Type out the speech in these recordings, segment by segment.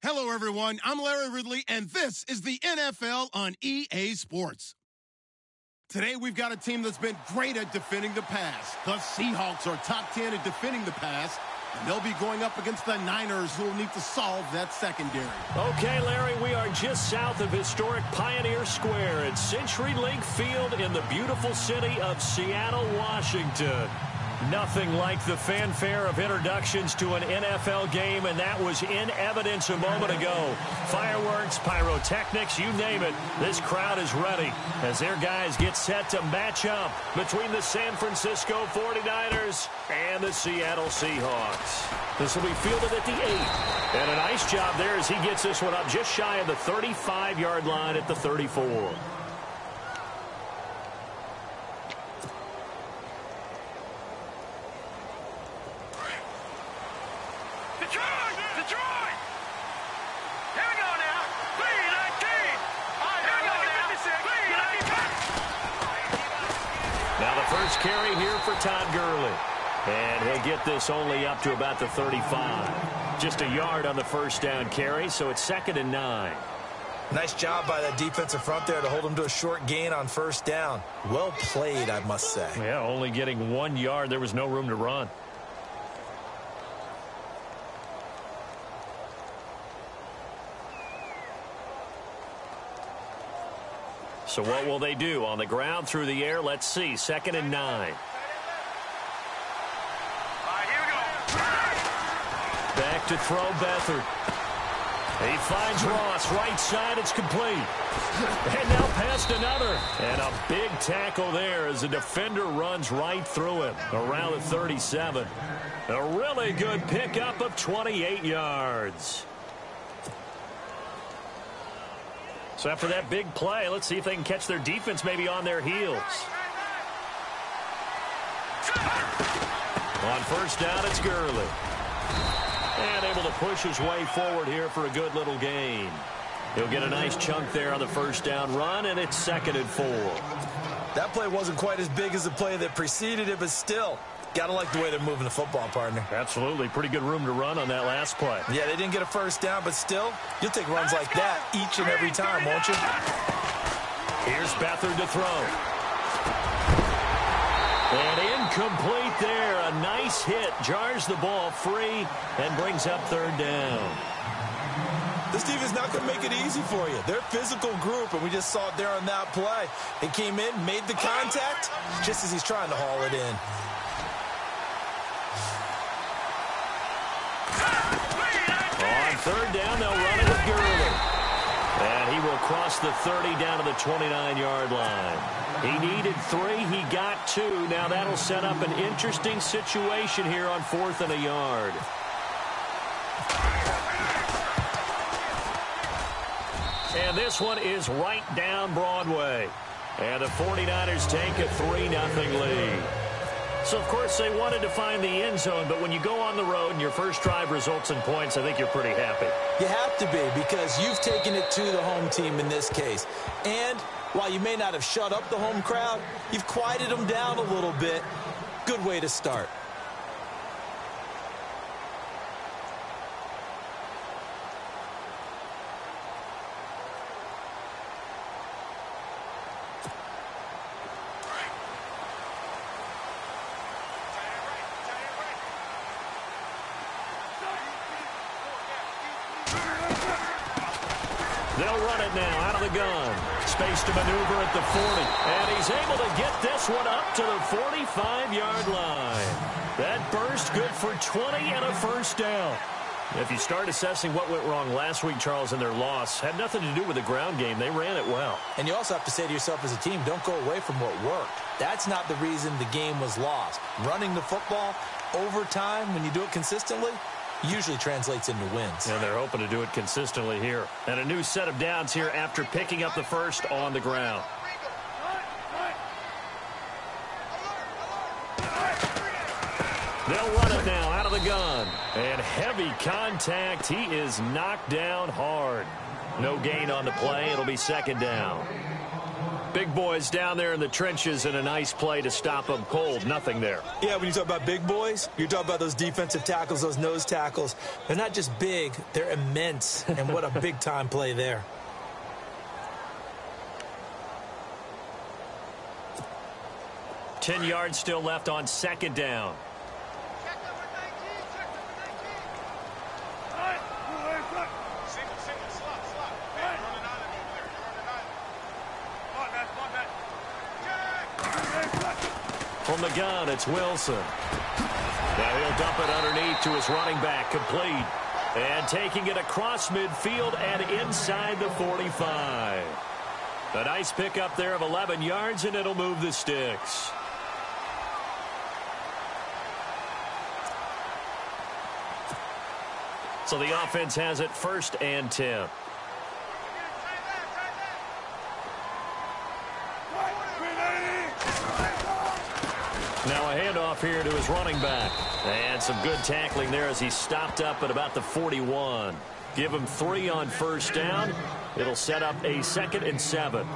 Hello, everyone. I'm Larry Ridley, and this is the NFL on EA Sports. Today, we've got a team that's been great at defending the pass. The Seahawks are top 10 at defending the pass, and they'll be going up against the Niners, who will need to solve that secondary. Okay, Larry, we are just south of historic Pioneer Square at CenturyLink Field in the beautiful city of Seattle, Washington. Nothing like the fanfare of introductions to an NFL game, and that was in evidence a moment ago. Fireworks, pyrotechnics, you name it. This crowd is ready as their guys get set to match up between the San Francisco 49ers and the Seattle Seahawks. This will be fielded at the 8. And a nice job there as he gets this one up just shy of the 35-yard line at the 34. First carry here for Todd Gurley. And he'll get this only up to about the 35. Just a yard on the first down carry, so it's 2nd and 9. Nice job by that defensive front there to hold him to a short gain on first down. Well played, I must say. Yeah, only getting 1 yard. There was no room to run. So what will they do? On the ground, through the air, let's see. 2nd and 9. Back to throw Beathard. He finds Ross. Right side, it's complete. And now past another. And a big tackle there as the defender runs right through him. Around the 37. A really good pickup of 28 yards. So after that big play, let's see if they can catch their defense maybe on their heels. On first down, it's Gurley. And able to push his way forward here for a good little gain. He'll get a nice chunk there on the first down run, and it's 2nd and 4. That play wasn't quite as big as the play that preceded it, but still, got to like the way they're moving the football, partner. Absolutely. Pretty good room to run on that last play. Yeah, they didn't get a first down, but still, you'll take runs like that each and every time, won't you? Here's Beathard to throw. And incomplete there. A nice hit. Jars the ball free and brings up 3rd down. This team is not going to make it easy for you. They're a physical group, and we just saw it there on that play. They came in, made the contact, just as he's trying to haul it in. On 3rd down, they'll run it with Gurley. And he will cross the 30 down to the 29-yard line. He needed 3. He got 2. Now that'll set up an interesting situation here on 4th and a yard. And this one is right down Broadway. And the 49ers take a 3-0 lead. So, of course, they wanted to find the end zone, but when you go on the road and your first drive results in points, I think you're pretty happy. You have to be, because you've taken it to the home team in this case. And while you may not have shut up the home crowd, you've quieted them down a little bit. Good way to start. They'll run it now out of the gun. Space to maneuver at the 40. And he's able to get this one up to the 45-yard line. That burst good for 20 and a first down. If you start assessing what went wrong last week, Charles, in their loss, had nothing to do with the ground game. They ran it well. And you also have to say to yourself as a team, don't go away from what worked. That's not the reason the game was lost. Running the football over time, when you do it consistently, usually translates into wins. And they're hoping to do it consistently here. And a new set of downs here after picking up the first on the ground. They'll run it now out of the gun. And heavy contact. He is knocked down hard. No gain on the play. It'll be 2nd down. Big boys down there in the trenches, and a nice play to stop them cold. Nothing there. Yeah, when you talk about big boys, you're talking about those defensive tackles, those nose tackles. They're not just big, they're immense. And what a big-time play there. Ten yards still left on second down. From the gun, it's Wilson. Now he'll dump it underneath to his running back, complete. And taking it across midfield and inside the 45. A nice pickup there of 11 yards, and it'll move the sticks. So the offense has it 1st and 10. Now a handoff here to his running back. And some good tackling there as he stopped up at about the 41. Give him 3 on 1st down. It'll set up a 2nd and 7.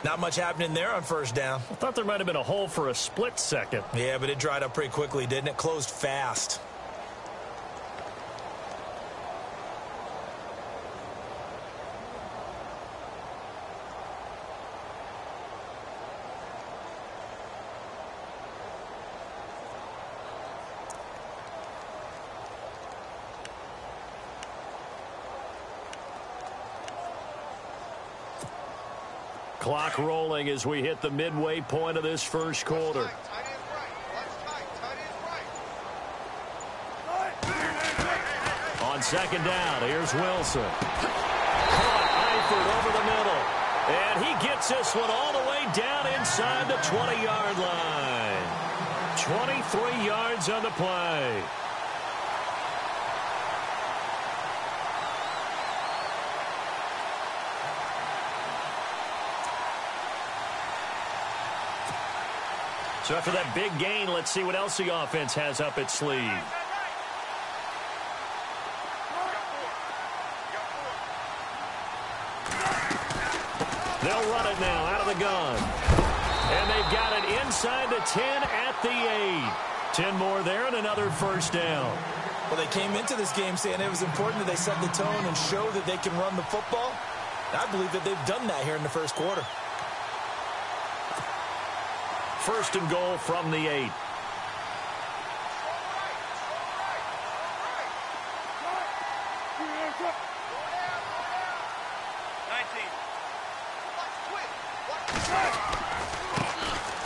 Not much happening there on 1st down. I thought there might have been a hole for a split second. Yeah, but it dried up pretty quickly, didn't it? Closed fast. Clock rolling as we hit the midway point of this first quarter. On 2nd down, here's Wilson. Caught Eifert over the middle. And he gets this one all the way down inside the 20-yard line. 23 yards on the play. So after that big gain, let's see what else the offense has up its sleeve. They'll run it now out of the gun. And they've got it inside the 10 at the 8. 10 more there and another 1st down. Well, they came into this game saying it was important that they set the tone and show that they can run the football. I believe that they've done that here in the first quarter. 1st and goal from the 8.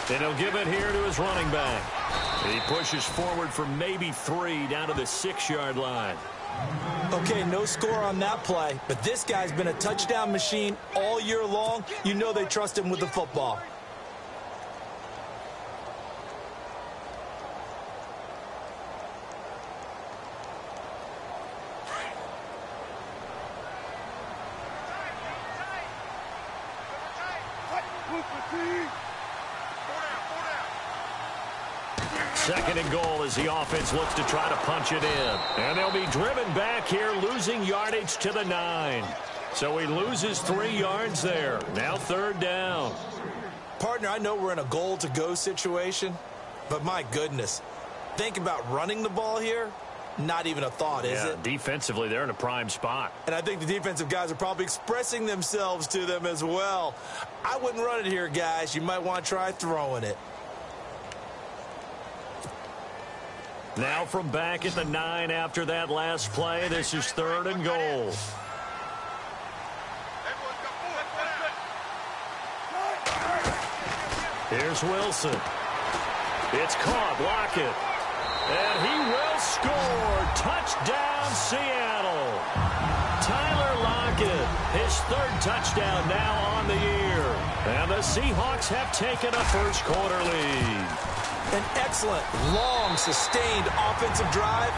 And he'll give it here to his running back. He pushes forward for maybe 3 down to the 6-yard line. Okay, no score on that play, but this guy's been a touchdown machine all year long. You know they trust him with the football. Second and goal as the offense looks to try to punch it in. And they'll be driven back here, losing yardage to the 9. So he loses 3 yards there. Now 3rd down. Partner, I know we're in a goal-to-go situation, but my goodness, think about running the ball here. Not even a thought, is it? Defensively, they're in a prime spot. And I think the defensive guys are probably expressing themselves to them as well. I wouldn't run it here, guys. You might want to try throwing it. Now from back at the 9 after that last play, this is 3rd and goal. Here's Wilson. It's caught. Lockett. And he will score. Touchdown, Seattle. Tyler Lockett, his 3rd touchdown now on the year. And the Seahawks have taken a first quarter lead. An excellent, long, sustained offensive drive.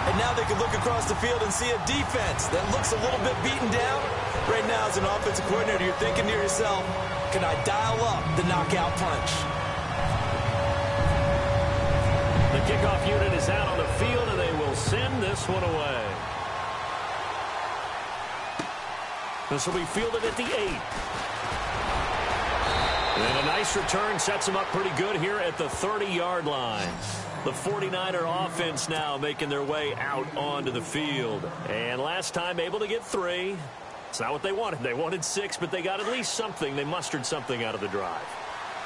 And now they can look across the field and see a defense that looks a little bit beaten down. Right now, as an offensive coordinator, you're thinking to yourself, can I dial up the knockout punch? The kickoff unit is out on the field, and they will send this one away. This will be fielded at the 8. And a nice return sets them up pretty good here at the 30-yard line. The 49er offense now making their way out onto the field. And last time able to get 3. It's not what they wanted. They wanted 6, but they got at least something. They mustered something out of the drive.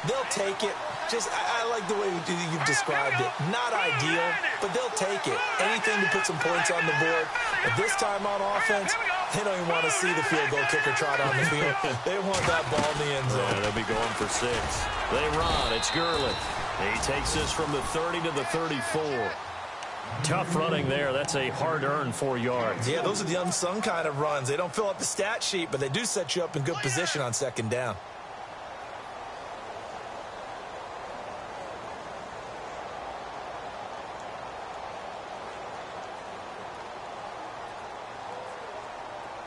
They'll take it. I like the way you've described it. Not ideal, but they'll take it. Anything to put some points on the board. But this time on offense, they don't even want to see the field goal kicker trot on the field. They want that ball in the end zone. Yeah, they'll be going for 6. They run. It's Gurley. He takes this from the 30 to the 34. Tough running there. That's a hard-earned 4 yards. Yeah, those are the unsung kind of runs. They don't fill up the stat sheet, but they do set you up in good position on second down.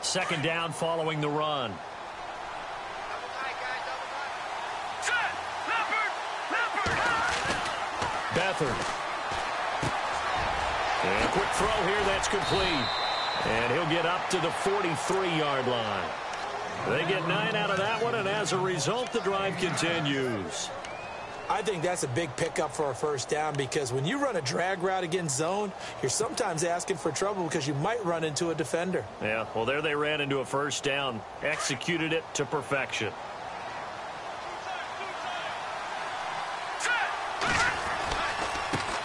Second down following the run. Beathard. And a quick throw here, that's complete. And he'll get up to the 43-yard line. They get 9 out of that one, and as a result, the drive continues. I think that's a big pickup for a first down because when you run a drag route against zone, you're sometimes asking for trouble because you might run into a defender. Yeah, well, there they ran into a first down, executed it to perfection.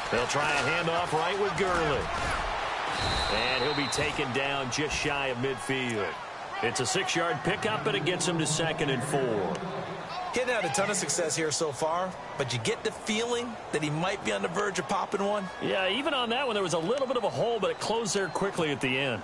They'll try a handoff right with Gurley. And he'll be taken down just shy of midfield. It's a 6-yard pickup, and it gets him to 2nd and 4. Getting had a ton of success here so far, but you get the feeling that he might be on the verge of popping one. Yeah, even on that one, there was a little bit of a hole, but it closed there quickly at the end.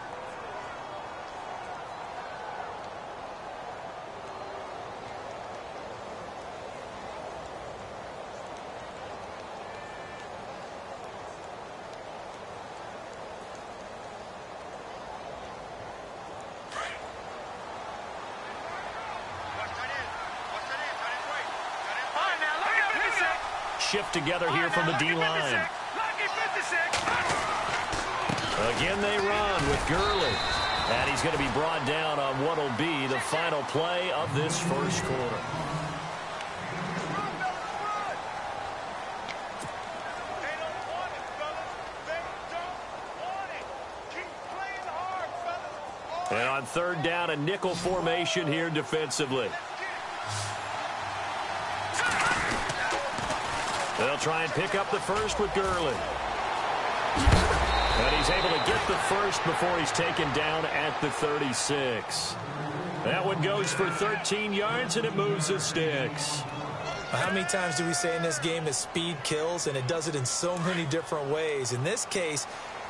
Shift together here from the D-line. Again, they run with Gurley. And he's going to be brought down on what will be the final play of this first quarter. And on third down, a nickel formation here defensively. They'll try and pick up the first with Gurley. And he's able to get the first before he's taken down at the 36. That one goes for 13 yards, and it moves the sticks. How many times do we say in this game that speed kills, and it does it in so many different ways? In this case,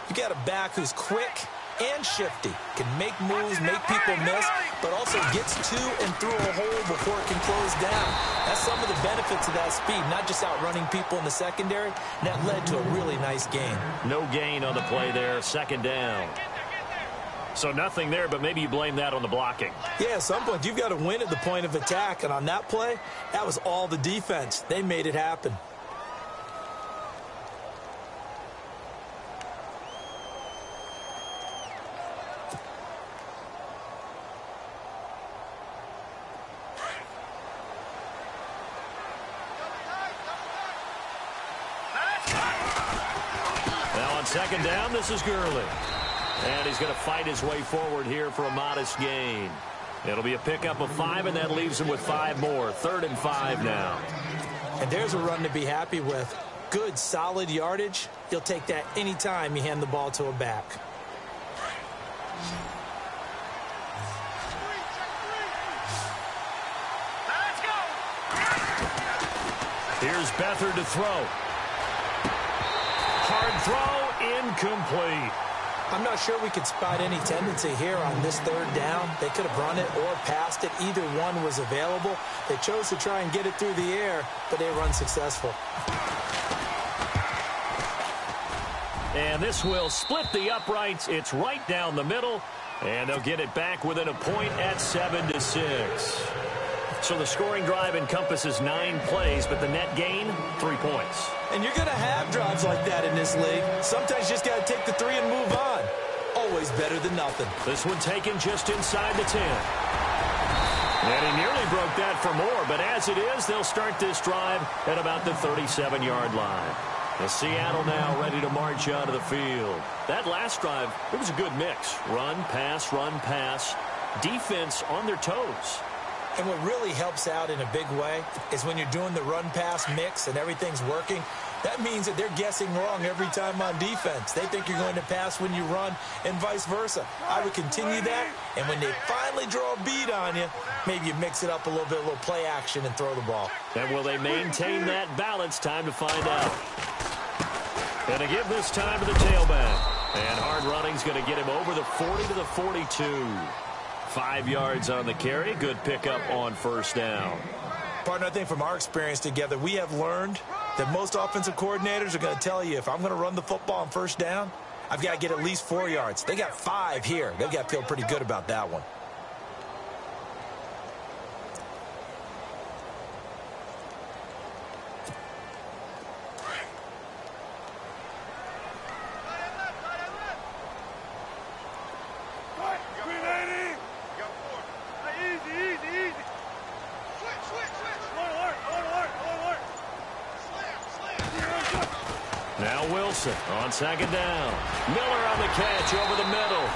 you got a back who's quick and shifty, can make moves, make people miss, but also gets to and through a hole before it can close down. That's some of the benefits of that speed, not just outrunning people in the secondary. And that led to a really nice gain. No gain on the play there, second down. So nothing there, but maybe you blame that on the blocking. Yeah, at some point, you've got to win at the point of attack, and on that play, that was all the defense. They made it happen. Second down, this is Gurley. And he's going to fight his way forward here for a modest gain. It'll be a pickup of 5, and that leaves him with 5 more. 3rd and 5 now. And there's a run to be happy with. Good, solid yardage. He'll take that anytime you hand the ball to a back. Here's Beathard to throw. Hard throw. Incomplete. I'm not sure we could spot any tendency here on this third down. They could have run it or passed it. Either one was available. They chose to try and get it through the air, but they run successful. And this will split the uprights. It's right down the middle, and they'll get it back within a point at 7-6. So the scoring drive encompasses 9 plays, but the net gain, 3 points. And you're going to have drives like that in this league. Sometimes you just got to take the 3 and move on. Always better than nothing. This one taken just inside the 10. And he nearly broke that for more, but as it is, they'll start this drive at about the 37-yard line. The Seattle now ready to march onto the field. That last drive, it was a good mix. Run, pass, defense on their toes. And what really helps out in a big way is when you're doing the run-pass mix and everything's working, that means that they're guessing wrong every time on defense. They think you're going to pass when you run and vice versa. I would continue that, and when they finally draw a beat on you, maybe you mix it up a little bit, a little play action, and throw the ball. And will they maintain that balance? Time to find out. And to give this time to the tailback. And hard running's going to get him over the 40 to the 42. 5 yards on the carry. Good pickup on first down. Partner, I think from our experience together, we have learned that most offensive coordinators are going to tell you, if I'm going to run the football on first down, I've got to get at least 4 yards. They got 5 here. They've got to feel pretty good about that one. Now Wilson on second down. Miller on the catch over the middle.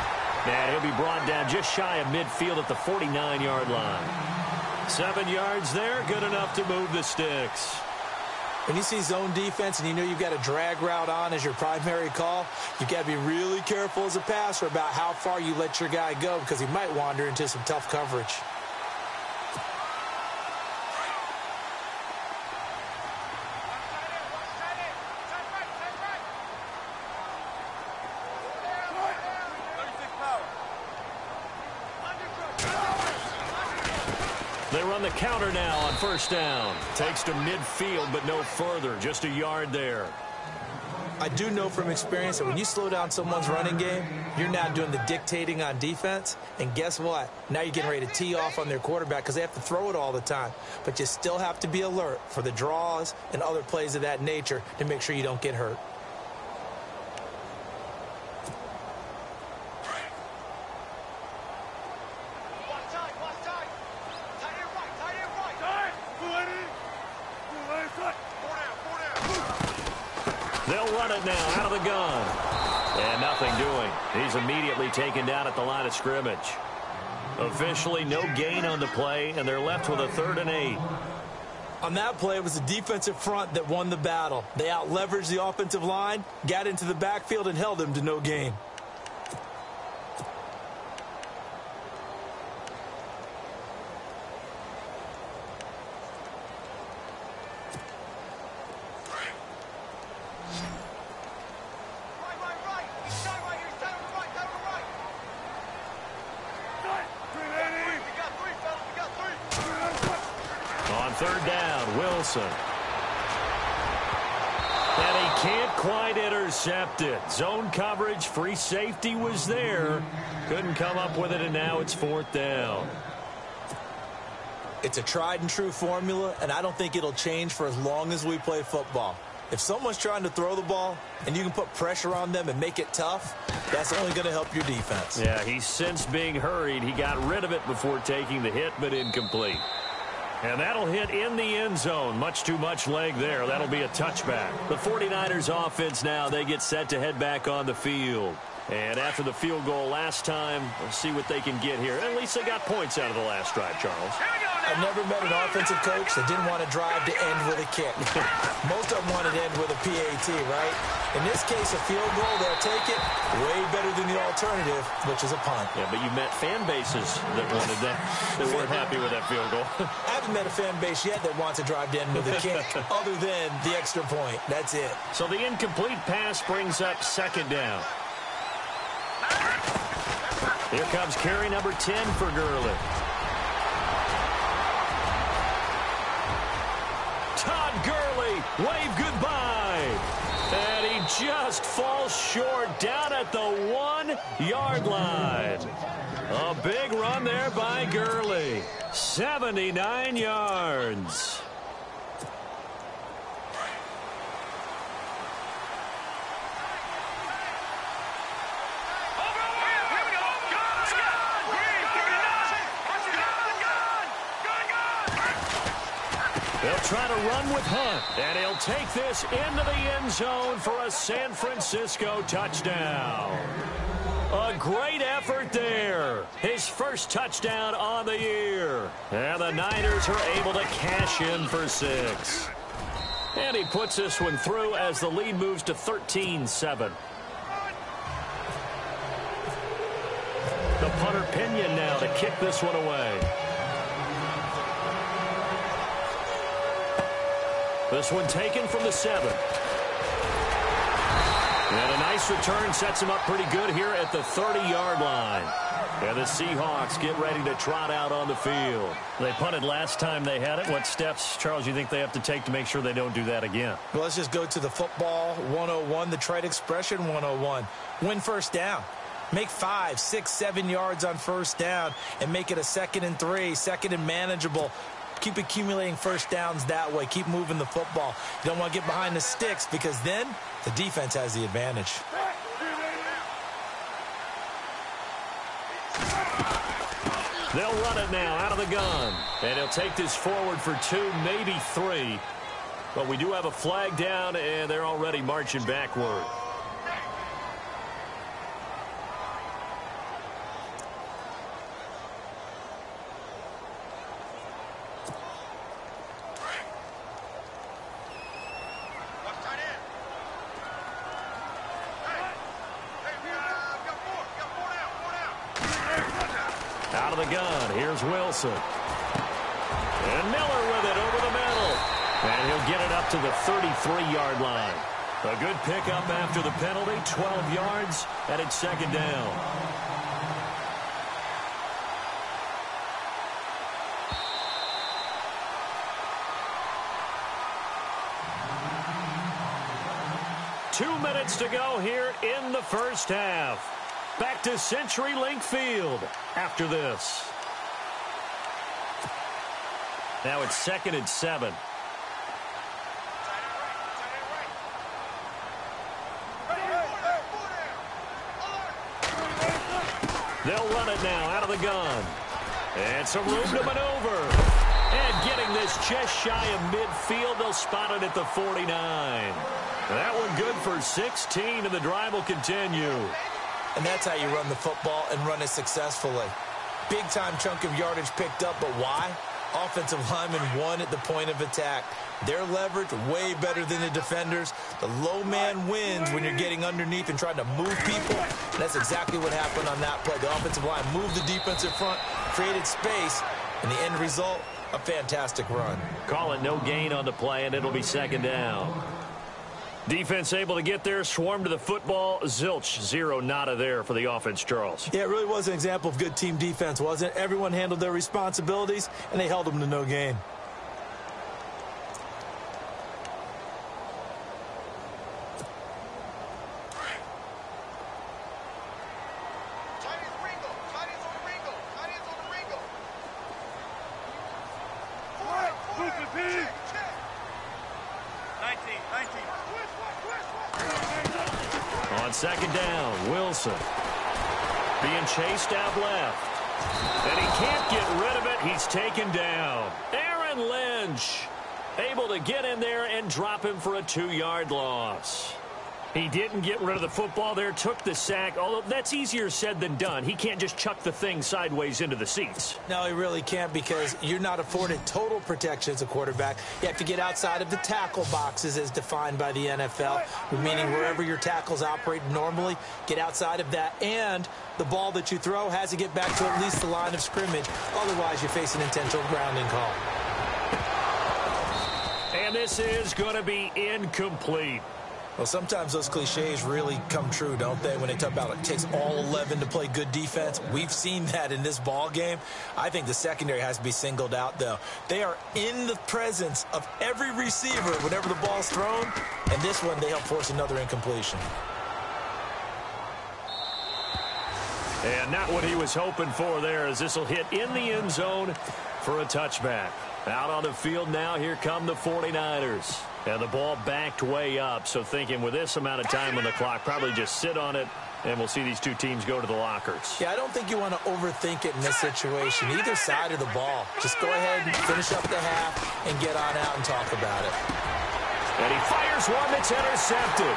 And he'll be brought down just shy of midfield at the 49-yard line. 7 yards there, good enough to move the sticks. When you see zone defense and you know you've got a drag route on as your primary call, you've got to be really careful as a passer about how far you let your guy go because he might wander into some tough coverage. They run the counter now on first down. Takes to midfield, but no further. Just a yard there. I do know from experience that when you slow down someone's running game, you're not doing the dictating on defense. And guess what? Now you're getting ready to tee off on their quarterback because they have to throw it all the time. But you still have to be alert for the draws and other plays of that nature to make sure you don't get hurt. They'll run it now out of the gun. And nothing doing. He's immediately taken down at the line of scrimmage. Officially no gain on the play, and they're left with a 3rd and 8. On that play, it was the defensive front that won the battle. They out-leveraged the offensive line, got into the backfield, and held them to no gain. On 3rd down, Wilson. And he can't quite intercept it. Zone coverage, free safety was there. Couldn't come up with it, and now it's 4th down. It's a tried-and-true formula, and I don't think it'll change for as long as we play football. If someone's trying to throw the ball and you can put pressure on them and make it tough, that's only going to help your defense. Yeah, he's since being hurried. He got rid of it before taking the hit, but incomplete. And that'll hit in the end zone. Much too much leg there. That'll be a touchback. The 49ers offense now, they get set to head back on the field. And after the field goal last time, we'll see what they can get here. At least they got points out of the last drive, Charles. I've never met an offensive coach that didn't want to drive to end with a kick. Most of them wanted to end with a PAT, right? In this case, a field goal, they'll take it way better than the alternative, which is a punt. Yeah, but you've met fan bases that wanted that, that weren't happy with that field goal. I haven't met a fan base yet that wants to drive to end with a kick other than the extra point. That's it. So the incomplete pass brings up 2nd down. Here comes carry number 10 for Gurley. Todd Gurley, wave goodbye. And he just falls short down at the 1-yard line. A big run there by Gurley. 79 yards. They'll try to run with Hunt, and he'll take this into the end zone for a San Francisco touchdown. A great effort there. His first touchdown on the year. And the Niners are able to cash in for 6. And he puts this one through as the lead moves to 13-7. The punter Pinion now to kick this one away. This one taken from the 7. And a nice return sets him up pretty good here at the 30-yard line. And the Seahawks get ready to trot out on the field. They punted last time they had it. What steps, Charles, you think they have to take to make sure they don't do that again? Well, let's just go to the football 101, the trade expression 101. Win first down. Make 5, 6, 7 yards on first down and make it a 2nd and 3, 2nd and manageable. Keep accumulating first downs that way. Keep moving the football. You don't want to get behind the sticks because then the defense has the advantage. They'll run it now out of the gun. And he'll take this forward for 2, maybe 3. But we do have a flag down, and they're already marching backward. Out of the gun, here's Wilson. And Miller with it over the middle. And he'll get it up to the 33-yard line. A good pickup after the penalty, 12 yards, and it's 2nd down. Two minutes to go here in the first half. Back to CenturyLink Field after this. Now it's 2nd and 7. They'll run it now out of the gun. And some room to maneuver. And getting this just shy of midfield, they'll spot it at the 49. That one good for 16, and the drive will continue. And that's how you run the football and run it successfully. Big-time chunk of yardage picked up, but why? Offensive linemen won at the point of attack. Their leverage way better than the defenders. The low man wins when you're getting underneath and trying to move people. And that's exactly what happened on that play. The offensive line moved the defensive front, created space, and the end result, a fantastic run. Call it no gain on the play, and it'll be 2nd down. Defense able to get there, swarm to the football. Zilch, 0 nada there for the offense, Charles. Yeah, it really was an example of good team defense, wasn't it? Everyone handled their responsibilities, and they held them to no gain. On 2nd down, Wilson being chased out left. And he can't get rid of it. He's taken down. Aaron Lynch able to get in there and drop him for a 2-yard loss. He didn't get rid of the football there, took the sack, although that's easier said than done. He can't just chuck the thing sideways into the seats. No, he really can't because you're not afforded total protection as a quarterback. You have to get outside of the tackle boxes as defined by the NFL, meaning wherever your tackles operate normally, get outside of that, and the ball that you throw has to get back to at least the line of scrimmage. Otherwise, you face an intentional grounding call. And this is going to be incomplete. Well, sometimes those cliches really come true, don't they? When they talk about it takes all 11 to play good defense. We've seen that in this ball game. I think the secondary has to be singled out, though. They are in the presence of every receiver whenever the ball's thrown. And this one, they help force another incompletion. And not what he was hoping for there, as this will hit in the end zone for a touchback. Out on the field now, here come the 49ers. And the ball backed way up, so thinking with this amount of time on the clock, probably just sit on it And we'll see these two teams go to the lockers. Yeah, I don't think you want to overthink it in this situation, either side of the ball. Just go ahead and finish up the half and get on out and talk about it. And he fires one that's intercepted.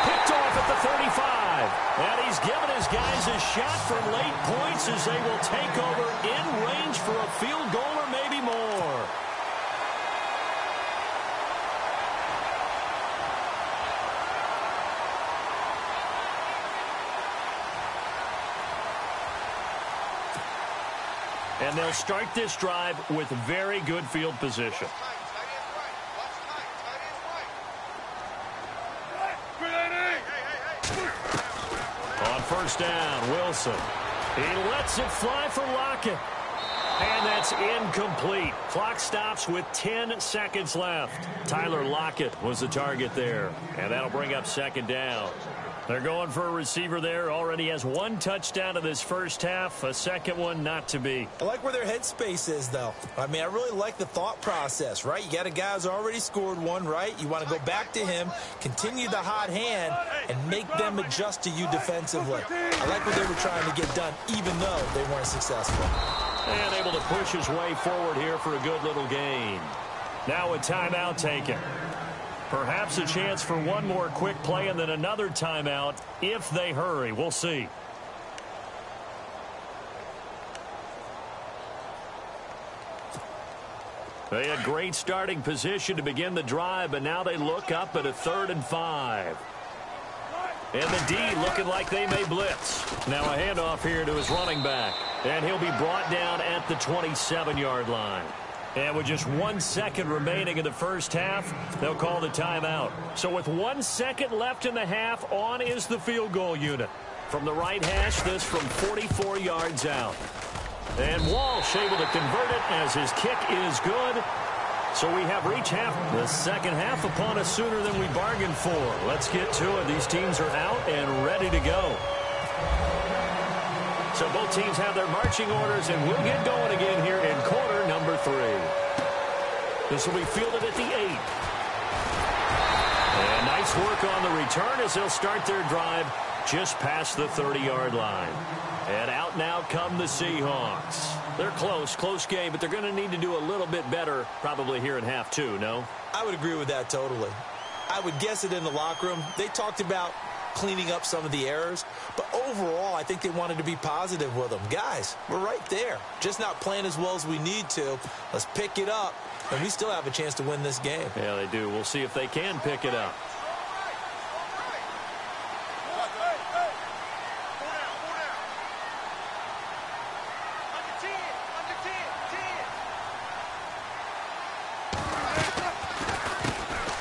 Picked off at the 35. And he's given his guys a shot for late points as they will take over in range for a field goal or maybe more. And they'll start this drive with very good field position. On first down, Wilson. He lets it fly for Lockett. And that's incomplete. Clock stops with 10 seconds left. Tyler Lockett was the target there. And that'll bring up second down. They're going for a receiver there. Already has one touchdown in this first half. A second one not to be. I like where their headspace is, though. I mean, I really like the thought process, right? You got a guy who's already scored one, right? You want to go back to him, continue the hot hand, and make them adjust to you defensively. I like what they were trying to get done, even though they weren't successful. And able to push his way forward here for a good little gain. Now a timeout taken. Perhaps a chance for one more quick play and then another timeout if they hurry. We'll see. They had great starting position to begin the drive, but now they look up at a 3rd and 5. And the D looking like they may blitz. Now a handoff here to his running back. And he'll be brought down at the 27-yard line. And with just 1 second remaining in the first half, they'll call the timeout. So with 1 second left in the half, on is the field goal unit. From the right hash, this from 44 yards out. And Walsh able to convert it as his kick is good. So we have reached the second half upon us sooner than we bargained for. Let's get to it. These teams are out and ready to go. So both teams have their marching orders, and we'll get going again here in quarter number 3. This will be fielded at the 8. And nice work on the return as they'll start their drive just past the 30-yard line. And out now come the Seahawks. They're close game, but they're going to need to do a little bit better probably here in half 2, no? I would agree with that totally. I would guess it in the locker room. They talked about cleaning up some of the errors, but overall I think they wanted to be positive with them. Guys, we're right there, just not playing as well as we need to. Let's pick it up, and we still have a chance to win this game. Yeah, they do. We'll see if they can pick it up.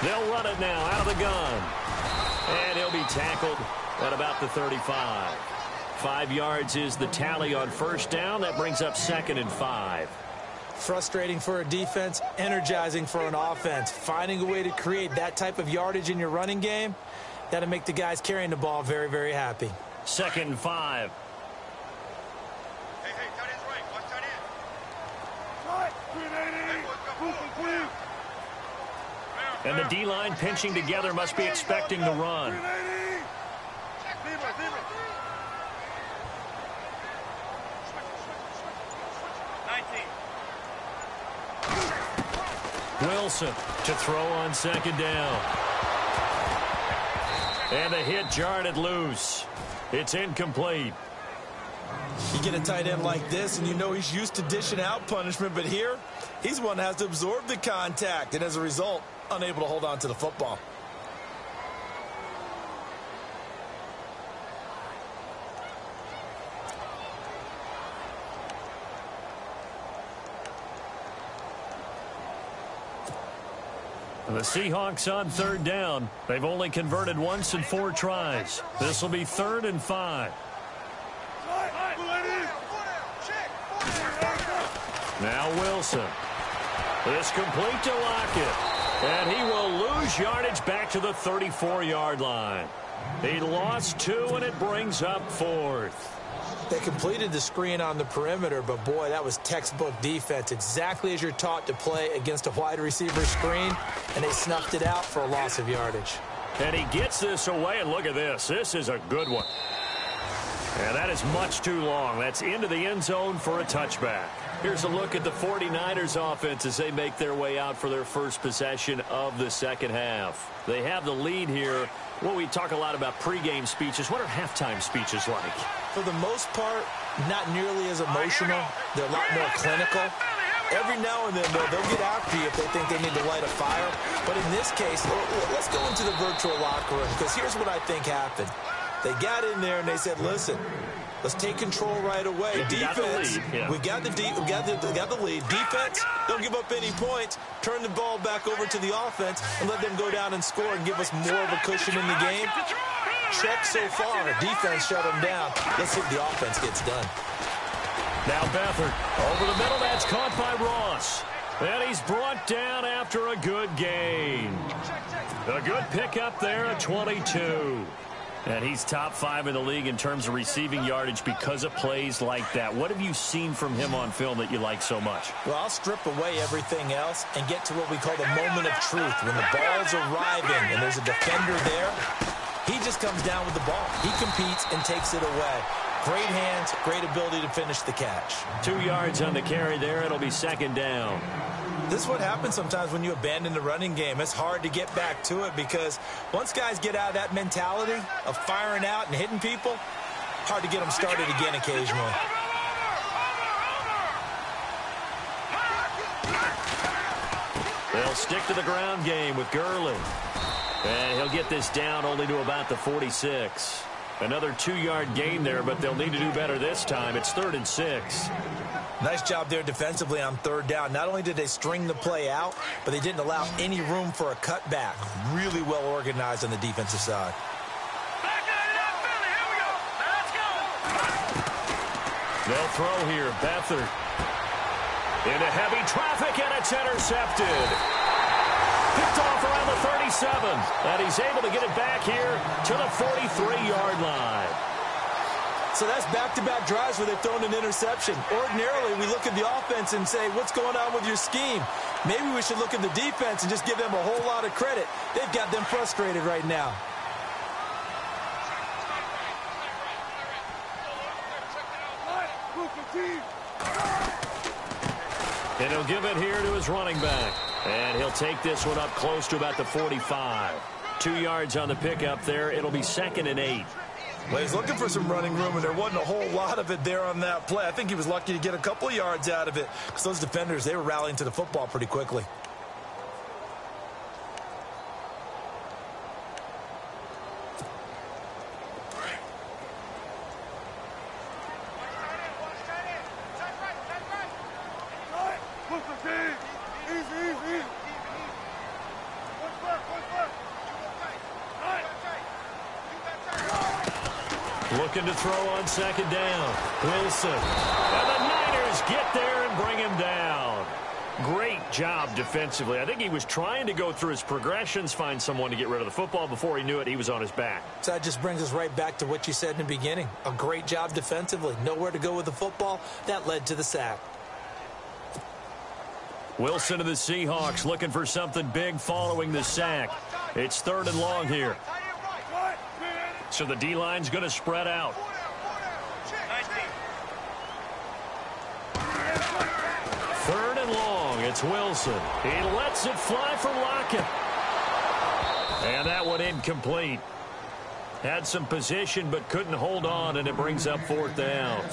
They'll run it now out of the gun. And he'll be tackled at about the 35. 5 yards is the tally on first down. That brings up 2nd and 5. Frustrating for a defense, energizing for an offense. Finding a way to create that type of yardage in your running game, that'll make the guys carrying the ball very, very happy. 2nd and 5. And the D-line pinching together must be expecting the run. Wilson to throw on 2nd down. And a hit jarred loose. It's incomplete. You get a tight end like this, and you know he's used to dishing out punishment, but here, he's one that has to absorb the contact, and as a result, unable to hold on to the football. The Seahawks on 3rd down. They've only converted once in 4 tries. This will be 3rd and 5. Now Wilson. This complete to Lockett. And he will lose yardage back to the 34-yard line. He lost 2, and it brings up 4th. They completed the screen on the perimeter, but boy, that was textbook defense. Exactly as you're taught to play against a wide receiver screen, and they snuffed it out for a loss of yardage. And he gets this away, and look at this. This is a good one. And that is much too long. That's into the end zone for a touchback. Here's a look at the 49ers offense as they make their way out for their first possession of the second half. They have the lead here. Well, we talk a lot about pregame speeches. What are halftime speeches like? For the most part, not nearly as emotional. They're a lot more clinical. Every now and then, they'll get after you if they think they need to light a fire. But in this case, let's go into the virtual locker room, because here's what I think happened. They got in there and they said, listen, let's take control right away. Defense, we got the lead. Defense, don't give up any points. Turn the ball back over to the offense and let them go down and score and give us more of a cushion in the game. Check so far. Defense shut them down. Let's see if the offense gets done. Now Beathard over the middle. That's caught by Ross. And he's brought down after a good gain. A good pickup there at 22. And he's top 5 in the league in terms of receiving yardage because of plays like that. What have you seen from him on film that you like so much? Well, I'll strip away everything else and get to what we call the moment of truth. When the ball's arriving and there's a defender there, he just comes down with the ball. He competes and takes it away. Great hands, great ability to finish the catch. 2 yards on the carry there. It'll be second down. This is what happens sometimes when you abandon the running game. It's hard to get back to it because once guys get out of that mentality of firing out and hitting people, hard to get them started again occasionally. They'll stick to the ground game with Gurley. And he'll get this down only to about the 46. Another 2-yard gain there, but they'll need to do better this time. It's 3rd and 6. Nice job there defensively on 3rd down. Not only did they string the play out, but they didn't allow any room for a cutback. Really well organized on the defensive side. They'll throw here. Beathard into heavy traffic, and it's intercepted. Picked off around the 37, and he's able to get it back here to the 43-yard line. So that's back-to-back drives where they've thrown an interception. Ordinarily, we look at the offense and say, what's going on with your scheme? Maybe we should look at the defense and just give them a whole lot of credit. They've got them frustrated right now. And he'll give it here to his running back. And he'll take this one up close to about the 45. 2 yards on the pickup there. It'll be 2nd and 8. Well, he's looking for some running room, and there wasn't a whole lot of it there on that play. I think he was lucky to get a couple of yards out of it because those defenders, they were rallying to the football pretty quickly. Looking to throw on 2nd down. Wilson. And the Niners get there and bring him down. Great job defensively. I think he was trying to go through his progressions, find someone to get rid of the football. Before he knew it, he was on his back. So that just brings us right back to what you said in the beginning. A great job defensively. Nowhere to go with the football. That led to the sack. Wilson to the Seahawks looking for something big following the sack. It's 3rd and long here. So the D-line's going to spread out. 3rd and long. It's Wilson. He lets it fly from Lockett. And that one incomplete. Had some position but couldn't hold on, and it brings up 4th down.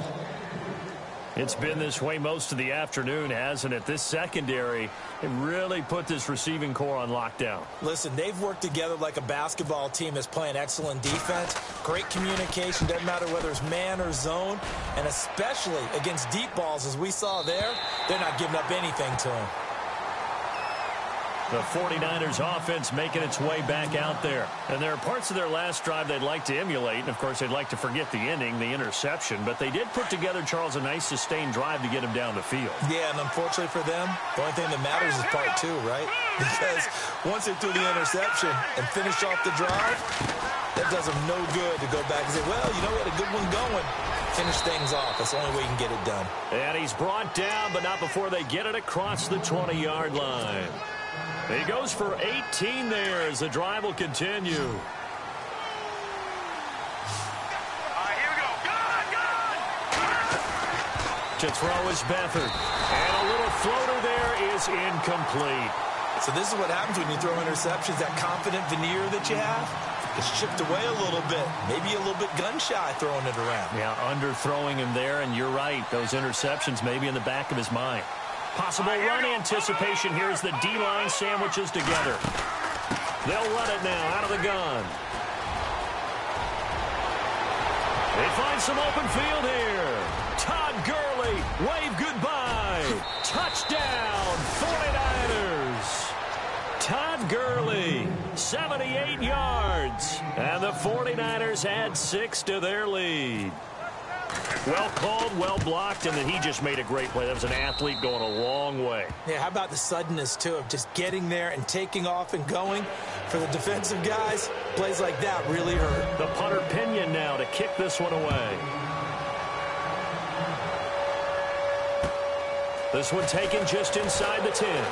It's been this way most of the afternoon, hasn't it? This secondary, it really put this receiving core on lockdown. Listen, they've worked together like a basketball team that's playing excellent defense. Great communication, doesn't matter whether it's man or zone. And especially against deep balls, as we saw there, they're not giving up anything to him. The 49ers offense making its way back out there. And there are parts of their last drive they'd like to emulate. And, of course, they'd like to forget the inning, the interception. But they did put together, Charles, a nice sustained drive to get him down the field. Yeah, and unfortunately for them, the only thing that matters is part 2, right? Because once they threw the interception and finished off the drive, that does them no good to go back and say, well, you know, we had a good one going. Finish things off. That's the only way you can get it done. And he's brought down, but not before they get it across the 20-yard line. He goes for 18 there as the drive will continue. All right, here we go. To throw is Beathard. And a little floater there is incomplete. So this is what happens when you throw interceptions. That confident veneer that you have gets chipped away a little bit. Maybe a little bit gun-shy throwing it around. Yeah, underthrowing him there, and you're right. Those interceptions maybe in the back of his mind. Possible run anticipation here as the D-line sandwiches together. They'll run it now out of the gun. They find some open field here. Todd Gurley, wave goodbye. Touchdown, 49ers. Todd Gurley, 78 yards. And the 49ers add 6 to their lead. Well called, well blocked, and then he just made a great play. That was an athlete going a long way. Yeah, how about the suddenness, too, of just getting there and taking off and going? For the defensive guys, plays like that really hurt. The punter Pinion now to kick this one away. This one taken just inside the 10.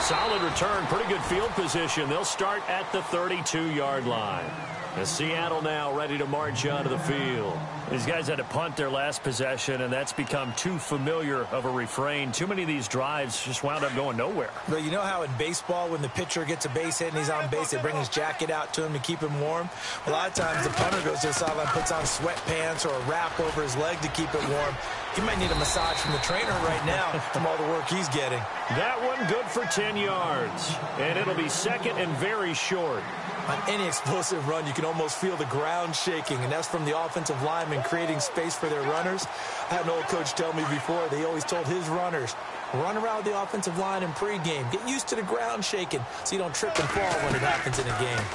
Solid return, pretty good field position. They'll start at the 32-yard line. As Seattle now ready to march onto the field. These guys had to punt their last possession, and that's become too familiar of a refrain. Too many of these drives just wound up going nowhere. But you know how in baseball, when the pitcher gets a base hit and he's on base, they bring his jacket out to him to keep him warm? A lot of times the punter goes to the sideline, puts on sweatpants or a wrap over his leg to keep it warm. He might need a massage from the trainer right now from all the work he's getting. That one good for 10 yards. And it'll be second and very short. On any explosive run, you can almost feel the ground shaking, and that's from the offensive linemen creating space for their runners. I had an old coach tell me before, they always told his runners, run around the offensive line in pregame. Get used to the ground shaking so you don't trip and fall when it happens in a game.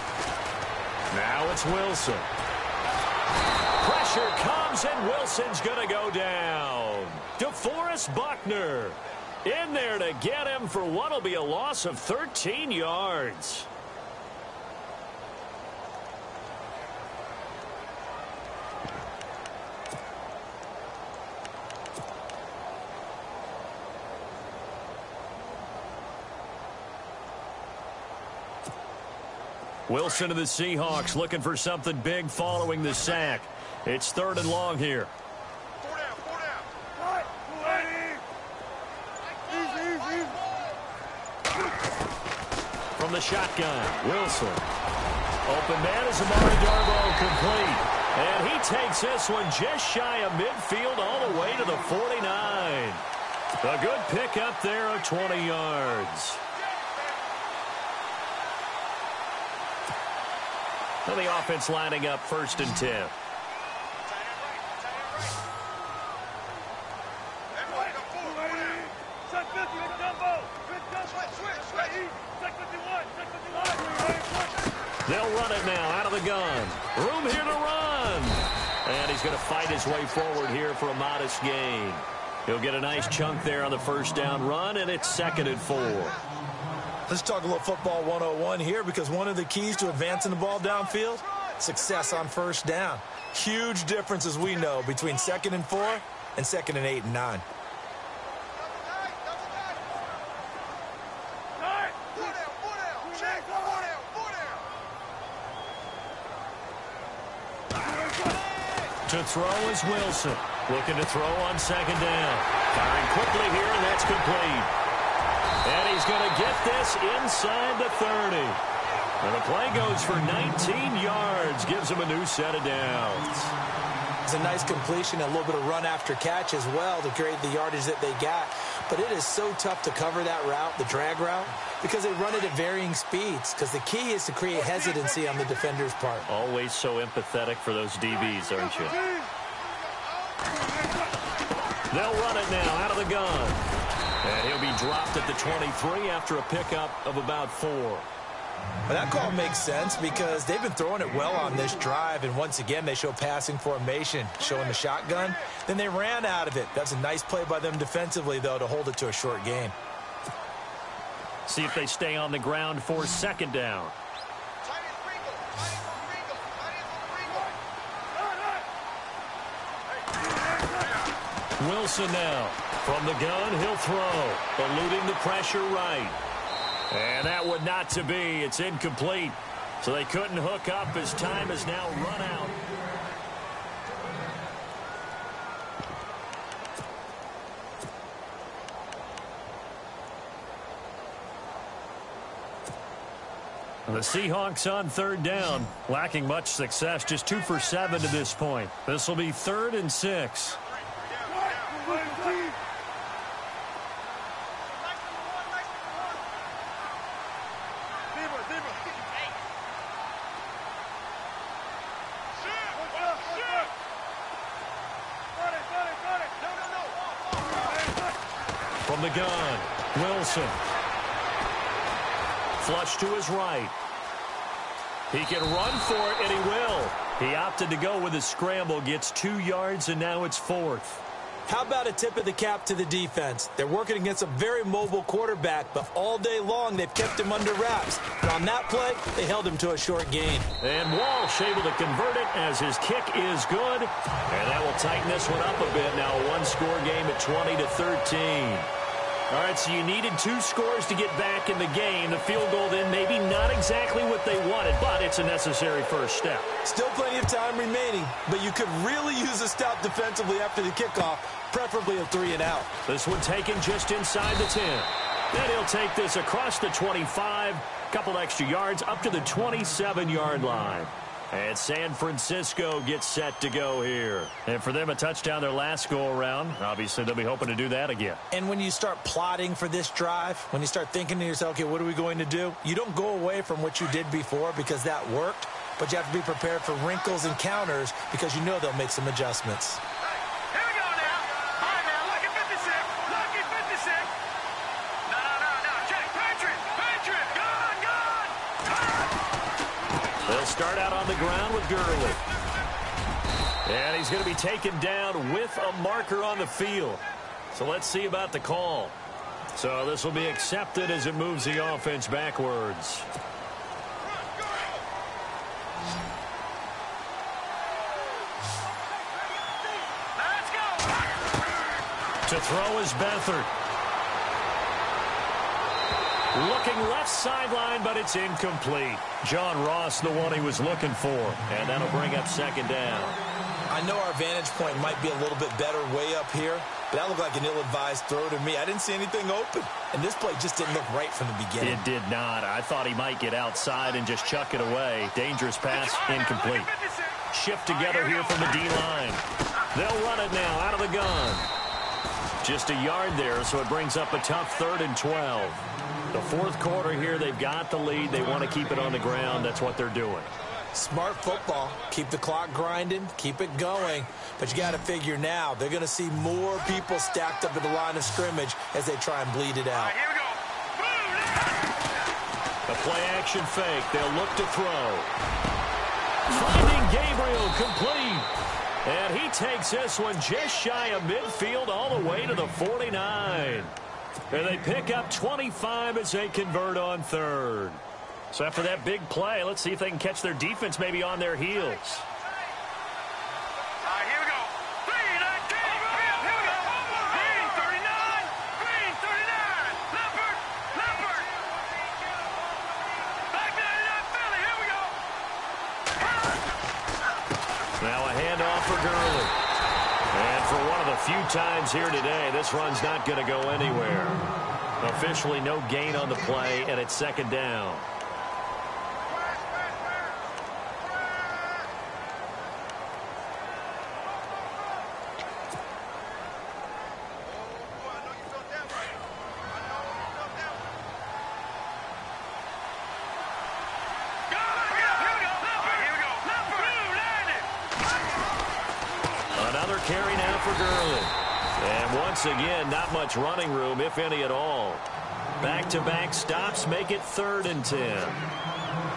Now it's Wilson. Pressure comes, and Wilson's going to go down. DeForest Buckner in there to get him for what will be a loss of 13 yards. Wilson of the Seahawks looking for something big following the sack. It's 3rd and long here. From the shotgun, Wilson. Open man is Amari Darboh, complete. And he takes this one just shy of midfield all the way to the 49. A good pickup there of 20 yards. And the offense lining up 1st and 10. They'll run it now out of the gun. Room here to run. And he's going to fight his way forward here for a modest gain. He'll get a nice chunk there on the 1st down run, and it's 2nd and 4. Let's talk a little football 101 here, because one of the keys to advancing the ball downfield, success on 1st down. Huge difference, as we know, between 2nd and 4 and 2nd and 8 and 9. To throw is Wilson. Looking to throw on 2nd down. Firing quickly here, and that's complete. And he's going to get this inside the 30. And the play goes for 19 yards. Gives him a new set of downs. It's a nice completion, a little bit of run after catch as well to create the yardage that they got. But it is so tough to cover that route, the drag route, because they run it at varying speeds. Because the key is to create hesitancy on the defender's part. Always so empathetic for those DBs, aren't you? They'll run it now out of the gun. And he'll be dropped at the 23 after a pickup of about 4. Well, that call makes sense because they've been throwing it well on this drive, and once again they show passing formation, showing the shotgun. Then they ran out of it. That's a nice play by them defensively, though, to hold it to a short gain. See if they stay on the ground for 2nd down. Wilson now. From the gun, he'll throw. Eluding the pressure right. And that would not to be. It's incomplete. So they couldn't hook up as time has now run out. The Seahawks on third down, lacking much success, just 2 for 7 to this point. This will be 3rd and 6. From the gun, Wilson. Flush to his right. He can run for it, and he will. He opted to go with his scramble, gets 2 yards, and now it's 4th. How about a tip of the cap to the defense? They're working against a very mobile quarterback, but all day long they've kept him under wraps. And on that play, they held him to a short gain. And Walsh able to convert it as his kick is good. And that will tighten this one up a bit. Now a one-score game at 20-13. All right, so you needed 2 scores to get back in the game. The field goal then maybe not exactly what they wanted, but it's a necessary first step. Still plenty of time remaining, but you could really use a stop defensively after the kickoff, preferably a 3-and-out. This one taken just inside the 10. Then he'll take this across the 25, couple extra yards up to the 27-yard line. And San Francisco gets set to go here. And for them, a touchdown their last go-around. Obviously, they'll be hoping to do that again. And when you start plotting for this drive, when you start thinking to yourself, okay, what are we going to do? You don't go away from what you did before because that worked, but you have to be prepared for wrinkles and counters because you know they'll make some adjustments. They'll start out on the ground with Gurley. And he's going to be taken down with a marker on the field. So let's see about the call. So this will be accepted as it moves the offense backwards. To throw is Beathard. Looking left sideline, but it's incomplete. John Ross, the one he was looking for. And that'll bring up second down. I know our vantage point might be a little bit better way up here, but that looked like an ill-advised throw to me. I didn't see anything open, and this play just didn't look right from the beginning. It did not. I thought he might get outside and just chuck it away. Dangerous pass, incomplete. Shift together here from the D-line. They'll run it now out of the gun. Just a yard there, so it brings up a tough 3rd and 12. The 4th quarter here, they've got the lead. They want to keep it on the ground. That's what they're doing. Smart football. Keep the clock grinding. Keep it going. But you got to figure now, they're going to see more people stacked up at the line of scrimmage as they try and bleed it out. Here we go. A play-action fake. They'll look to throw. Finding Gabriel complete. And he takes this one just shy of midfield all the way to the 49. And they pick up 25 as they convert on 3rd. So after that big play, let's see if they can catch their defense maybe on their heels. Here we go. Green, 19. Here we go. Green, 39. Green, 39. Leopard. Back 99, Philly. Here we go. Now a handoff for Gurley. And for one of the few times here today, this run's not going to go anywhere. Officially no gain on the play, and it's second down. Carry now for Gurley. And once again, not much running room, if any at all. Back-to-back stops make it 3rd and 10.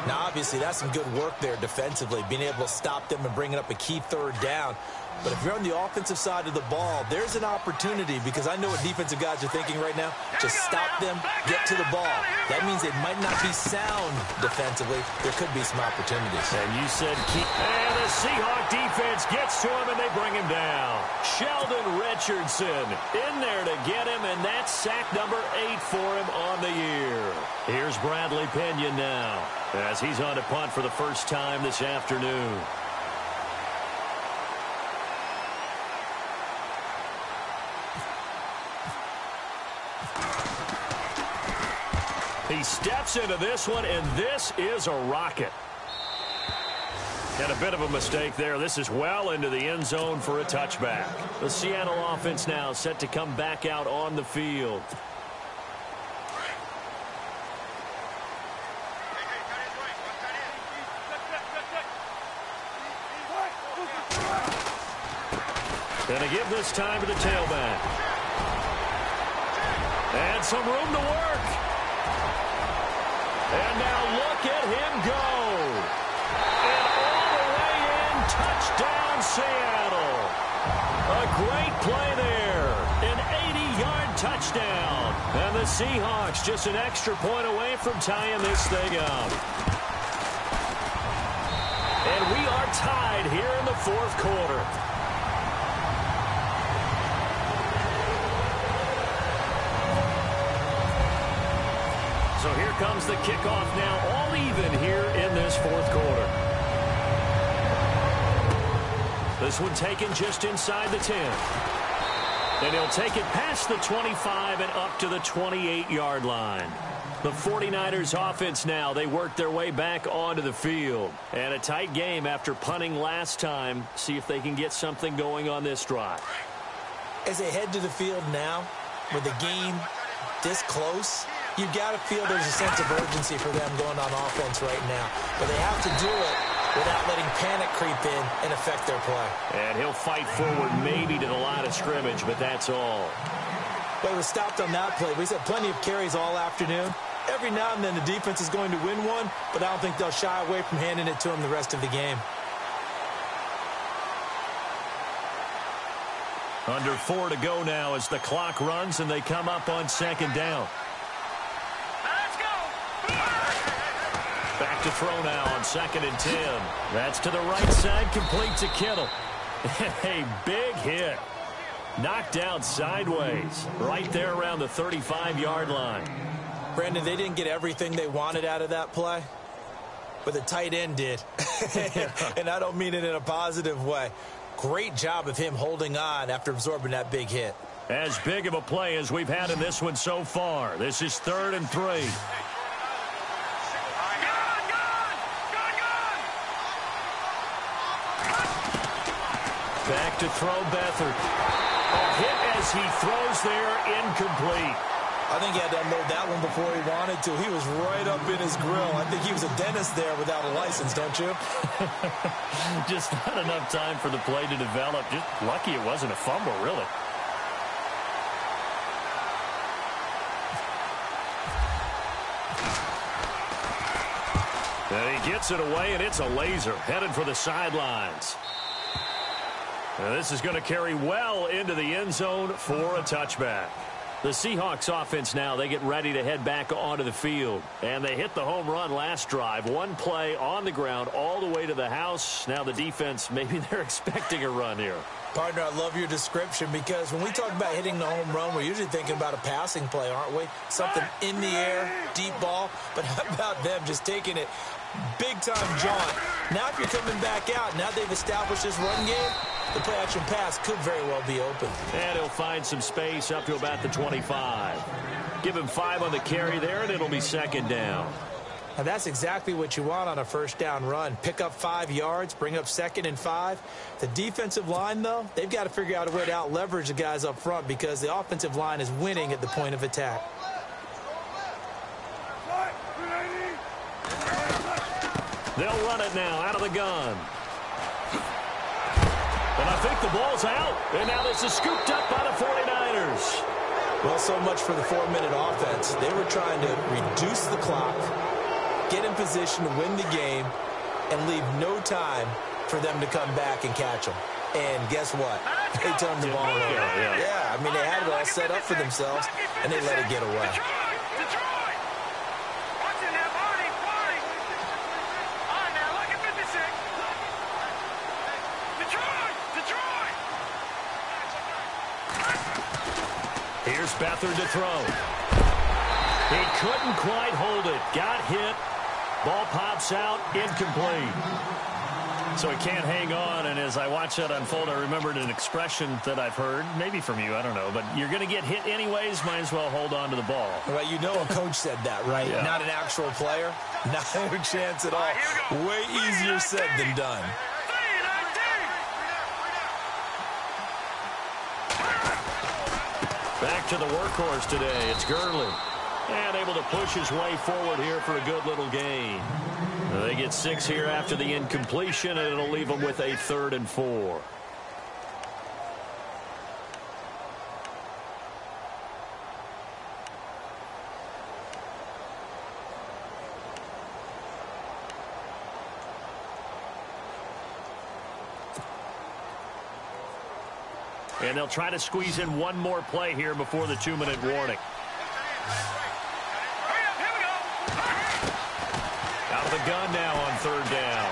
Now, obviously, that's some good work there defensively, being able to stop them and bringing up a key 3rd down. But if you're on the offensive side of the ball, there's an opportunity because I know what defensive guys are thinking right now. Just stop them, get to the ball. That means they might not be sound defensively. There could be some opportunities. And you said keep. And the Seahawk defense gets to him, and they bring him down. Sheldon Richardson in there to get him, and that's sack number 8 for him on the year. Here's Bradley Pena now as he's on to punt for the first time this afternoon. He steps into this one, and this is a rocket. And a bit of a mistake there. This is well into the end zone for a touchback. The Seattle offense now set to come back out on the field. Gonna give this time to the tailback. And some room to work. And now look at him go. And all the way in, touchdown Seattle. A great play there. An 80-yard touchdown. And the Seahawks just an extra point away from tying this thing up. And we are tied here in the fourth quarter. So here comes the kickoff now, all even here in this fourth quarter. This one taken just inside the 10. And he'll take it past the 25 and up to the 28-yard line. The 49ers offense now, they work their way back onto the field. And a tight game after punting last time. See if they can get something going on this drive. As they head to the field now, with the game this close, you've got to feel there's a sense of urgency for them going on offense right now. But they have to do it without letting panic creep in and affect their play. And he'll fight forward maybe to the line of scrimmage, but that's all. But it was stopped on that play. We said plenty of carries all afternoon. Every now and then the defense is going to win one, but I don't think they'll shy away from handing it to him the rest of the game. Under 4 to go now as the clock runs and they come up on second down. Let's go. Back to throw now on 2nd and 10. That's to the right side, complete to Kittle. A big hit. Knocked out sideways. Right there around the 35-yard line. Brandon, they didn't get everything they wanted out of that play, but the tight end did. And I don't mean it in a positive way. Great job of him holding on after absorbing that big hit. As big of a play as we've had in this one so far. This is 3rd and 3. Back to throw Beathard. A hit as he throws there, incomplete. I think he had to unload that one before he wanted to. He was right up in his grill. I think he was a dentist there without a license, don't you? Just not enough time for the play to develop. Just lucky it wasn't a fumble, really. And he gets it away, and it's a laser headed for the sidelines. Now this is going to carry well into the end zone for a touchback. The Seahawks offense now, they get ready to head back onto the field. And they hit the home run last drive. One play on the ground all the way to the house. Now the defense, maybe they're expecting a run here. Partner, I love your description because when we talk about hitting the home run, we're usually thinking about a passing play, aren't we? Something in the air, deep ball. But how about them just taking it big-time jaunt? Now if you're coming back out, now they've established this run game, the play-action pass could very well be open. And he'll find some space up to about the 25. Give him 5 on the carry there, and it'll be 2nd down. Now that's exactly what you want on a first down run. Pick up 5 yards, bring up 2nd and 5. The defensive line, though, they've got to figure out a way to out-leverage the guys up front because the offensive line is winning at the point of attack. They'll run it now out of the gun. And I think the ball's out. And now this is scooped up by the 49ers. Well, so much for the 4-minute offense. They were trying to reduce the clock, get in position to win the game, and leave no time for them to come back and catch them. And guess what? They turned the ball over. Yeah, I mean, they had it all set up for themselves, and they let it get away. Detroit! What's in there, Barney? All right, now, look at 56. Detroit! Here's Beathard to throw. He couldn't quite hold it. Got hit. Ball pops out. Incomplete. So he can't hang on, and as I watch that unfold, I remembered an expression that I've heard, maybe from you, I don't know, but you're going to get hit anyways, might as well hold on to the ball. Right, you know a coach said that, right? Yeah. Not an actual player. Not a chance at all. Way easier said than done. Back to the workhorse today. It's Gurley. And able to push his way forward here for a good little gain. They get 6 here after the incompletion, and it'll leave them with a 3rd and 4. And they'll try to squeeze in one more play here before the 2-minute warning. Out of the gun now on 3rd down.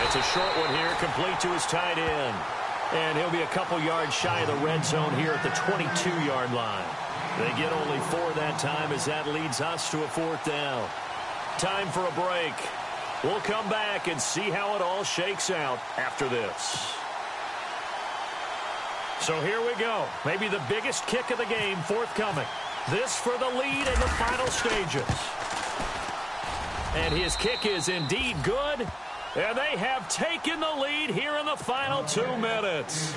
It's a short one here, complete to his tight end. And he'll be a couple yards shy of the red zone here at the 22-yard line. They get only 4 that time as that leads us to a 4th down. Time for a break. We'll come back and see how it all shakes out after this. So here we go. Maybe the biggest kick of the game forthcoming. This for the lead in the final stages. And his kick is indeed good. And they have taken the lead here in the final 2 minutes.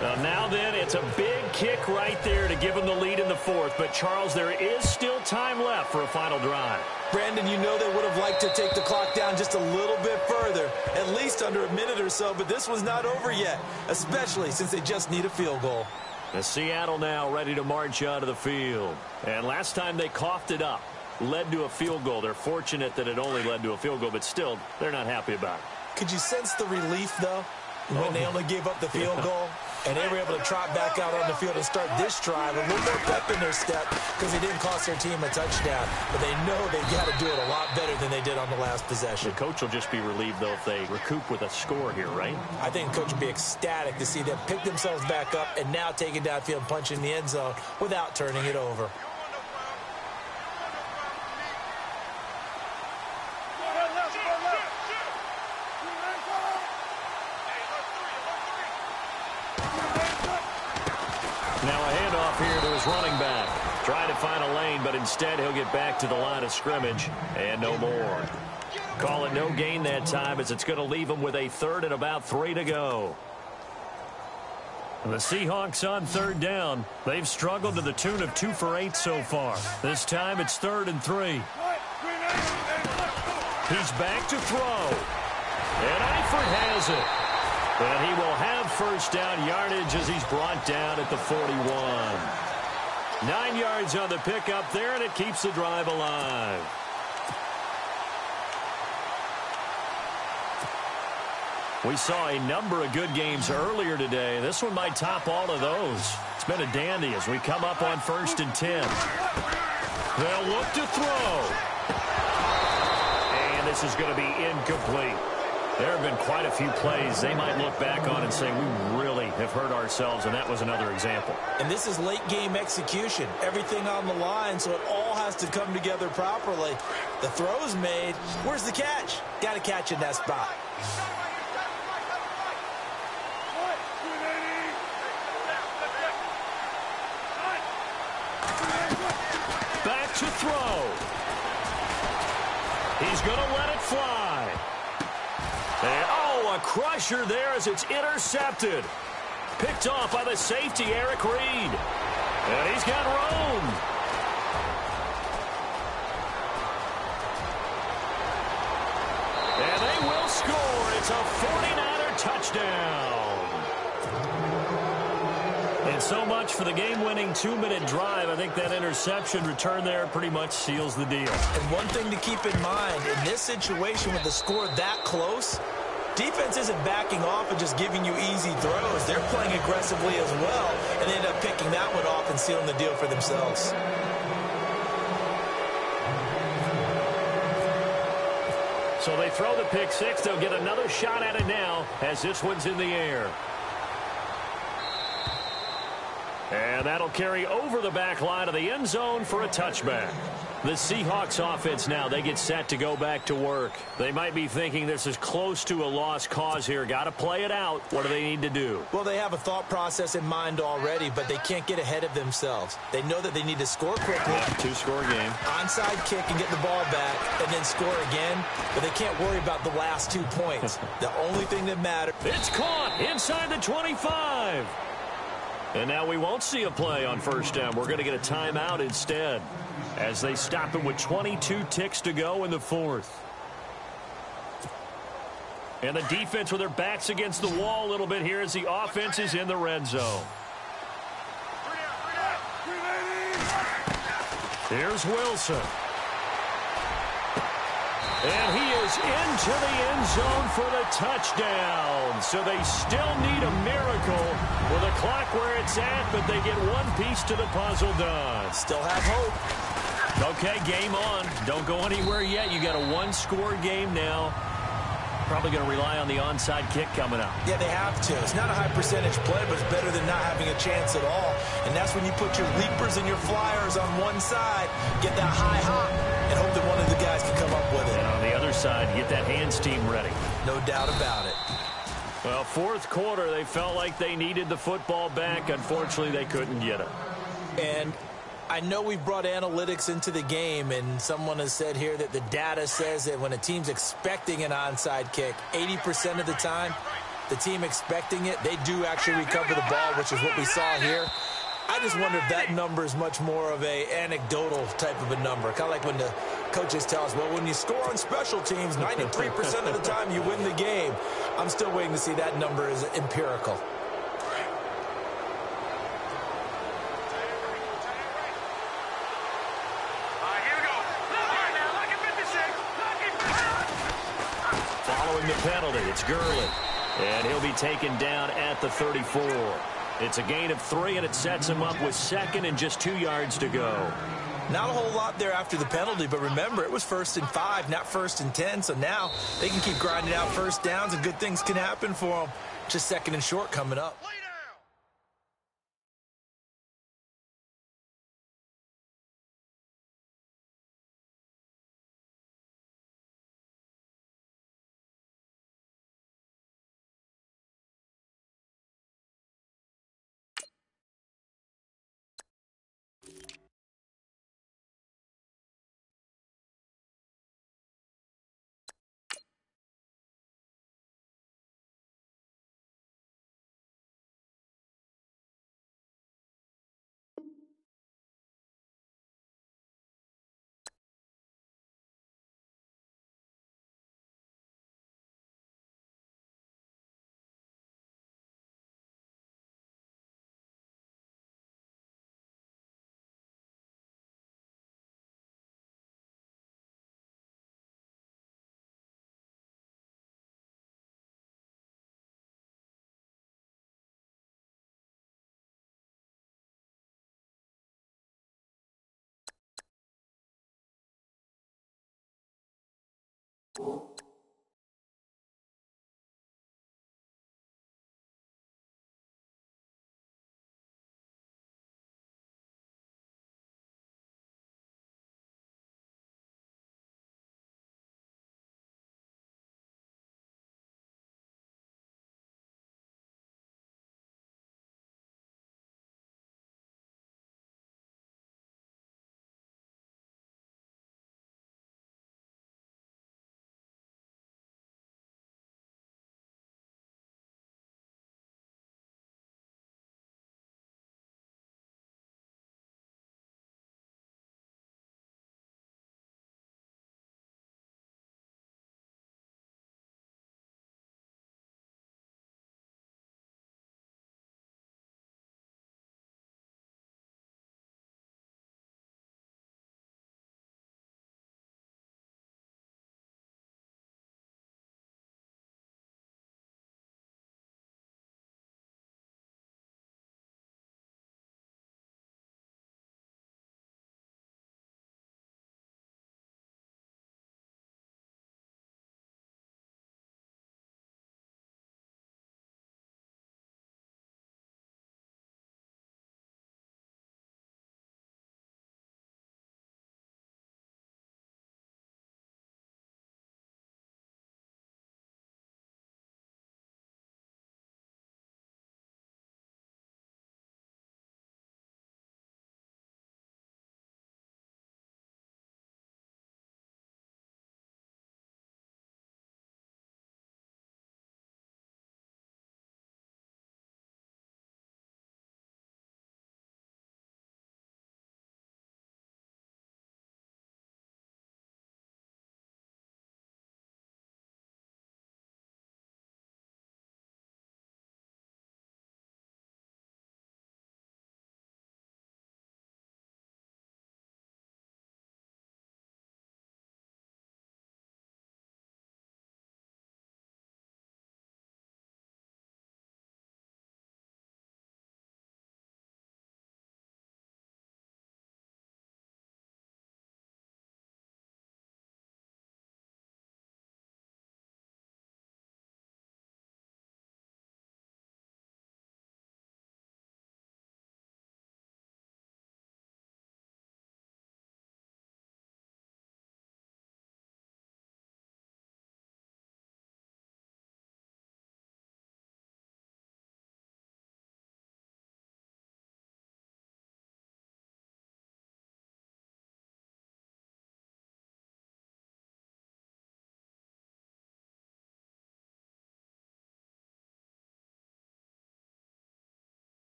Now then, it's a big kick right there to give them the lead in the 4th. But, Charles, there is still time left for a final drive. Brandon, you know they would have liked to take the clock down just a little bit further, at least under a minute or so, but this was not over yet, especially since they just need a field goal. The Seattle now ready to march out of the field. And last time they coughed it up, led to a field goal. They're fortunate that it only led to a field goal, but still, they're not happy about it. Could you sense the relief, though, when they only gave up the field goal? And they were able to trot back out on the field and start this drive. A little more pep in their step because they didn't cost their team a touchdown. But they know they got to do it a lot better than they did on the last possession. The coach will just be relieved, though, if they recoup with a score here, right? I think the coach will be ecstatic to see them pick themselves back up and now take it downfield and punch in the end zone without turning it over. Now a handoff here to his running back. Trying to find a lane, but instead he'll get back to the line of scrimmage and no more. Call it no gain that time as it's going to leave him with a 3rd and about 3 to go. The Seahawks on 3rd down. They've struggled to the tune of 2 for 8 so far. This time it's 3rd and 3. He's back to throw. And Eifert has it. And he will have 1st down yardage as he's brought down at the 41. 9 yards on the pickup there, and it keeps the drive alive. We saw a number of good games earlier today. This one might top all of those. It's been a dandy as we come up on 1st and 10. They'll look to throw. And this is going to be incomplete. There have been quite a few plays they might look back on and say, we really have hurt ourselves, and that was another example. And this is late-game execution. Everything on the line, so it all has to come together properly. The throw's made. Where's the catch? Got to catch in that spot. Back to throw. He's going to let it fly. And, oh, a crusher there as it's intercepted. Picked off by the safety, Eric Reed. And he's got room. And they will score. It's a 49er touchdown. And so much for the game-winning 2-minute drive. I think that interception return there pretty much seals the deal. And one thing to keep in mind, in this situation with the score that close, defense isn't backing off and just giving you easy throws. They're playing aggressively as well, and they end up picking that one off and sealing the deal for themselves. So they throw the pick six. They'll get another shot at it now as this one's in the air. And that'll carry over the back line of the end zone for a touchback. The Seahawks offense now, they get set to go back to work. They might be thinking this is close to a lost cause here. Got to play it out. What do they need to do? Well, they have a thought process in mind already, but they can't get ahead of themselves. They know that they need to score quickly. Yeah, two-score game. Onside kick and get the ball back and then score again, but they can't worry about the last 2 points. The only thing that matters. It's caught inside the 25. And now we won't see a play on first down. We're going to get a timeout instead as they stop it with 22 ticks to go in the fourth. And the defense with their backs against the wall a little bit here as the offense is in the red zone. Here's Wilson. And he is into the end zone for the touchdown. So they still need a miracle with a clock where it's at, but they get one piece to the puzzle done. Still have hope. Okay, game on. Don't go anywhere yet. You got a one-score game now. Probably going to rely on the onside kick coming up. Yeah, they have to. It's not a high percentage play, but it's better than not having a chance at all. And that's when you put your leapers and your flyers on one side, get that high hop, and hope that one of the guys can come up with it. And on the other side, get that hands team ready. No doubt about it. Well, fourth quarter, they felt like they needed the football back. Unfortunately, they couldn't get it. And I know we've brought analytics into the game, and someone has said here that the data says that when a team's expecting an onside kick, 80% of the time, the team expecting it, they do actually recover the ball, which is what we saw here. I just wonder if that number is much more of a anecdotal type of a number. Kind of like when the coaches tell us, well, when you score on special teams, 93% of the time you win the game. I'm still waiting to see that number is empirical. Following the penalty, it's Gurley. And he'll be taken down at the 34. It's a gain of 3, and it sets him up with second and just 2 yards to go. Not a whole lot there after the penalty, but remember, it was 1st and 5, not 1st and 10, so now they can keep grinding out first downs, and good things can happen for them. Just 2nd and short coming up. You